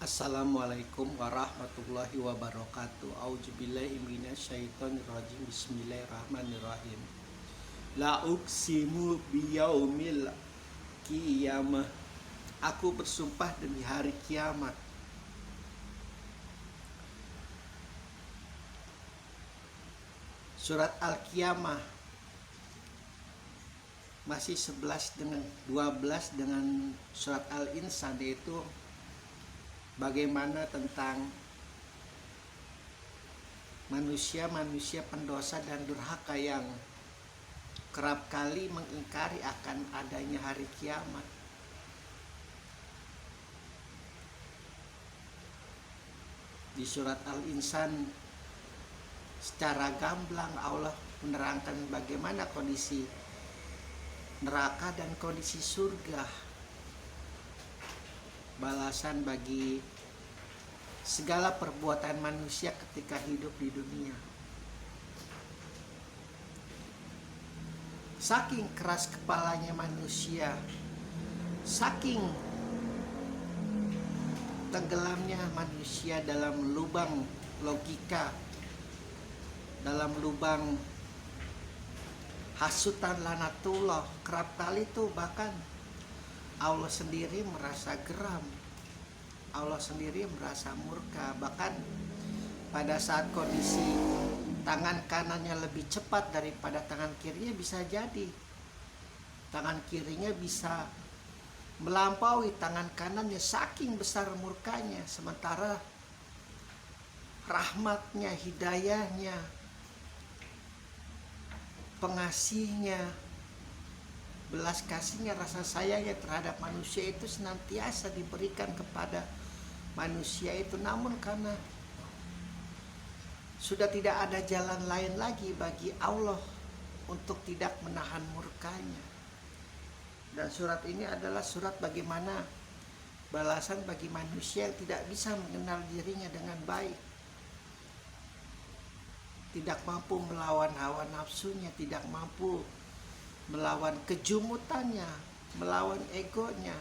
Assalamualaikum warahmatullahi wabarakatuh. Auzubillahi minasyaitonirrajim. Bismillahirrahmanirrahim. La uqsimu biyaumil qiyamah. Aku bersumpah demi hari kiamat. Surat Al-Qiyamah masih 12 dengan surat Al-Insan, yaitu bagaimana tentang manusia pendosa dan durhaka yang kerap kali mengingkari akan adanya hari kiamat. Di surat Al-Insan secara gamblang Allah menerangkan bagaimana kondisi neraka dan kondisi surga, balasan bagi segala perbuatan manusia ketika hidup di dunia. Saking keras kepalanya manusia, saking tenggelamnya manusia dalam lubang logika, dalam lubang hasutan lanatullah, kerap kali itu bahkan Allah sendiri merasa geram, Allah sendiri merasa murka. Bahkan pada saat kondisi tangan kanannya lebih cepat daripada tangan kirinya, bisa jadi tangan kirinya bisa melampaui tangan kanannya, saking besar murkanya. Sementara rahmatnya, hidayahnya, pengasihnya, belas kasihnya, rasa sayangnya terhadap manusia itu senantiasa diberikan kepada manusia itu. Namun karena sudah tidak ada jalan lain lagi bagi Allah untuk tidak menahan murkanya. Dan surat ini adalah surat bagaimana balasan bagi manusia yang tidak bisa mengenal dirinya dengan baik, tidak mampu melawan hawa nafsunya, tidak mampu melawan kejumutannya, melawan egonya,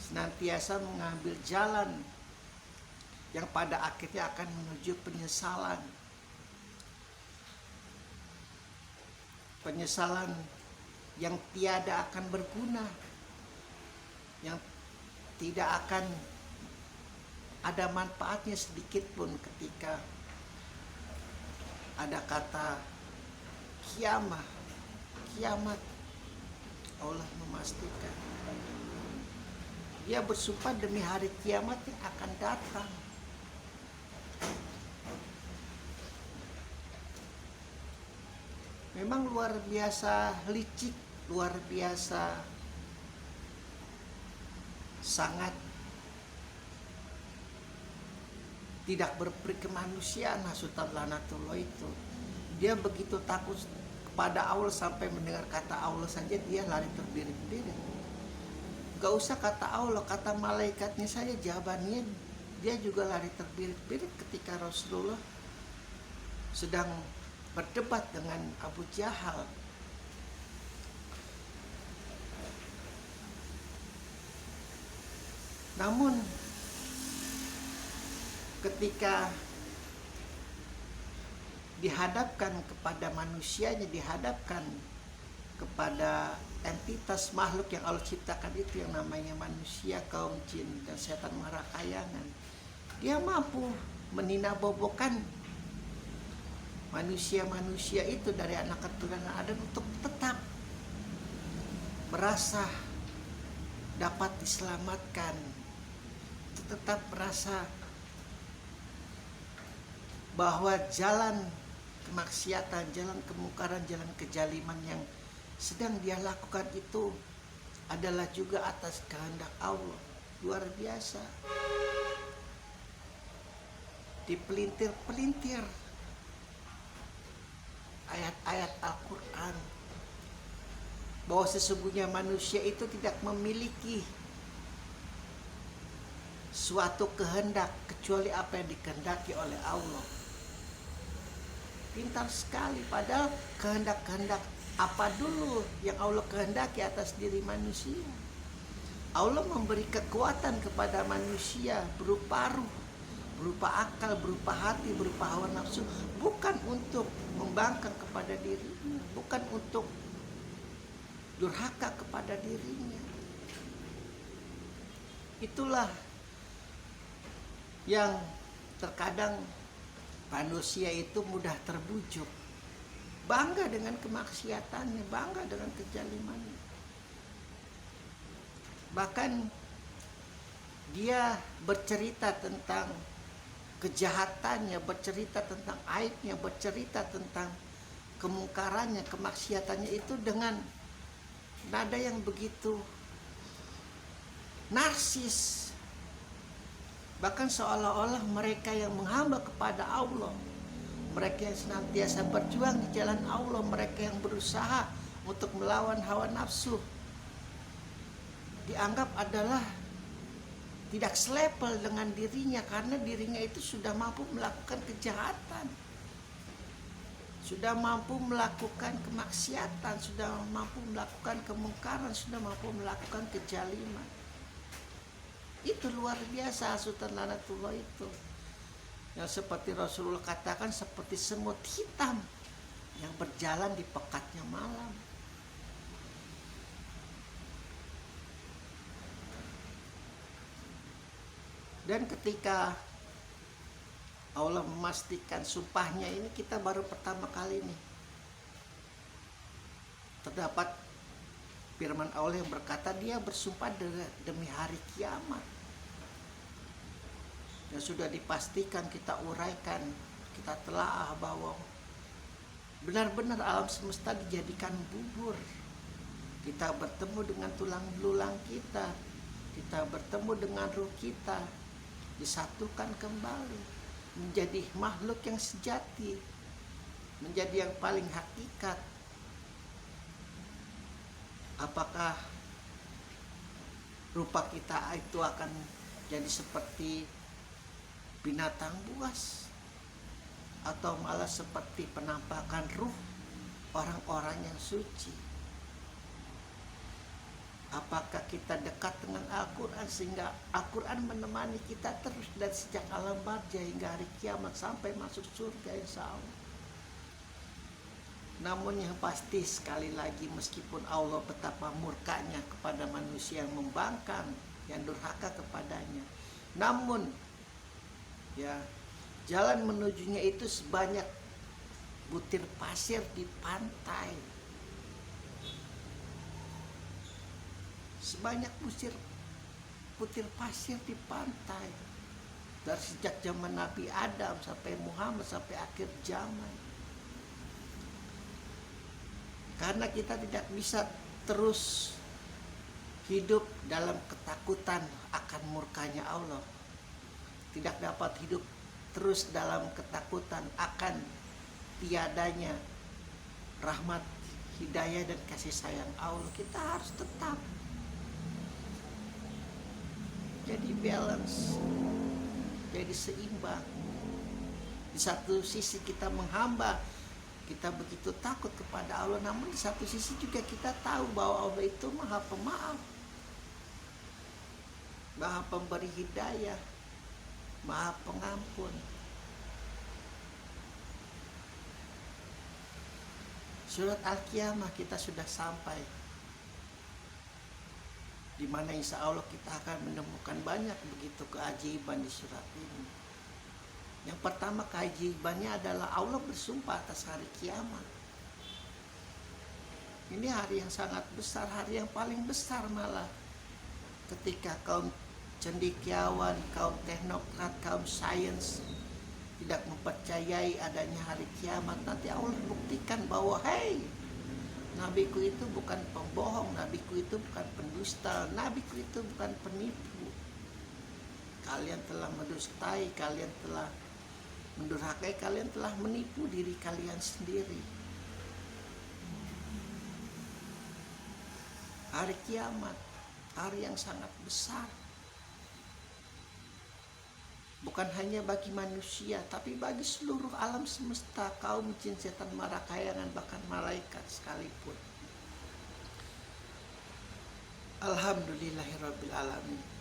senantiasa mengambil jalan yang pada akhirnya akan menuju penyesalan. Penyesalan yang tiada akan berguna, yang tidak akan ada manfaatnya sedikit pun ketika ada kata kiamat. Allah memastikan, Dia bersumpah demi hari kiamat yang akan datang. Memang luar biasa licik, luar biasa sangat tidak berperi kemanusiaan hasutan lanatullah itu. Dia begitu takut kepada Allah sampai mendengar kata Allah saja dia lari terbirit-birit. Gak usah kata Allah, kata malaikatnya saja jawabannya dia juga lari terbirit-birit ketika Rasulullah sedang berdebat dengan Abu Jahal. Namun ketika dihadapkan kepada manusianya, dihadapkan kepada entitas makhluk yang Allah ciptakan itu yang namanya manusia, kaum jin dan setan marakayangan, dia mampu meninabobokan manusia-manusia itu dari anak keturunan Adam untuk tetap merasa dapat diselamatkan, tetap merasa bahwa jalan kemaksiatan, jalan kemungkaran, jalan kejaliman yang sedang dia lakukan itu adalah juga atas kehendak Allah. Luar biasa. Dipelintir-pelintir ayat-ayat Al-Quran bahwa sesungguhnya manusia itu tidak memiliki suatu kehendak kecuali apa yang dikehendaki oleh Allah. Pintar sekali, padahal kehendak-kehendak apa dulu yang Allah kehendaki atas diri manusia. Allah memberi kekuatan kepada manusia berupa ruh, berupa akal, berupa hati, berupa hawa nafsu, bukan untuk membangkang kepada dirinya, bukan untuk durhaka kepada dirinya. Itulah yang terkadang manusia itu mudah terbujuk, bangga dengan kemaksiatannya, bangga dengan kejalimannya. Bahkan dia bercerita tentang kejahatannya, bercerita tentang aibnya, bercerita tentang kemungkarannya, kemaksiatannya itu dengan nada yang begitu narsis. Bahkan seolah-olah mereka yang menghamba kepada Allah, mereka yang senantiasa berjuang di jalan Allah, mereka yang berusaha untuk melawan hawa nafsu, dianggap adalah tidak selevel dengan dirinya, karena dirinya itu sudah mampu melakukan kejahatan, sudah mampu melakukan kemaksiatan, sudah mampu melakukan kemungkaran, sudah mampu melakukan kejaliman. Itu luar biasa Sultan Lanatullah itu, yang seperti Rasulullah katakan seperti semut hitam yang berjalan di pekatnya malam. Dan ketika Allah memastikan sumpahnya ini, kita baru pertama kali nih terdapat firman Allah yang berkata dia bersumpah demi hari kiamat. Dan sudah dipastikan, kita uraikan, kita telaah bahwa benar-benar alam semesta dijadikan bubur. Kita bertemu dengan tulang belulang kita, kita bertemu dengan ruh kita, disatukan kembali menjadi makhluk yang sejati, menjadi yang paling hakikat. Apakah rupa kita itu akan jadi seperti binatang buas, atau malah seperti penampakan ruh orang-orang yang suci? Apakah kita dekat dengan Al-Quran sehingga Al-Quran menemani kita terus dari sejak alam barza hingga hari kiamat sampai masuk surga insya Allah? Namun yang pasti, sekali lagi, meskipun Allah betapa murkanya kepada manusia yang membangkang, yang durhaka kepadanya, namun ya, jalan menujunya itu sebanyak butir pasir di pantai, sebanyak butir pasir di pantai, dari sejak zaman Nabi Adam sampai Muhammad sampai akhir zaman. Karena kita tidak bisa terus hidup dalam ketakutan akan murkanya Allah, tidak dapat hidup terus dalam ketakutan akan tiadanya rahmat, hidayah dan kasih sayang Allah. Kita harus tetap jadi balance, jadi seimbang. Di satu sisi kita menghamba, kita begitu takut kepada Allah, namun di satu sisi juga kita tahu bahwa Allah itu Maha Pemaaf, Maha Pemberi hidayah, Maha Pengampun. Surat Al-Qiyamah kita sudah sampai, di mana insya Allah kita akan menemukan banyak begitu keajaiban di surat ini. Yang pertama keajaibannya adalah Allah bersumpah atas hari kiamat. Ini hari yang sangat besar, hari yang paling besar malah. Ketika kaum cendekiawan, kaum teknokrat, kaum sains tidak mempercayai adanya hari kiamat, nanti Allah buktikan bahwa hei, nabiku itu bukan pembohong, nabiku itu bukan pendusta, nabiku itu bukan penipu. Kalian telah mendustai, kalian telah mendurhakai, kalian telah menipu diri kalian sendiri. Hari kiamat, hari yang sangat besar, bukan hanya bagi manusia, tapi bagi seluruh alam semesta, kaum jin, setan, marakayangan, bahkan malaikat sekalipun. Alhamdulillahirabbil alamin.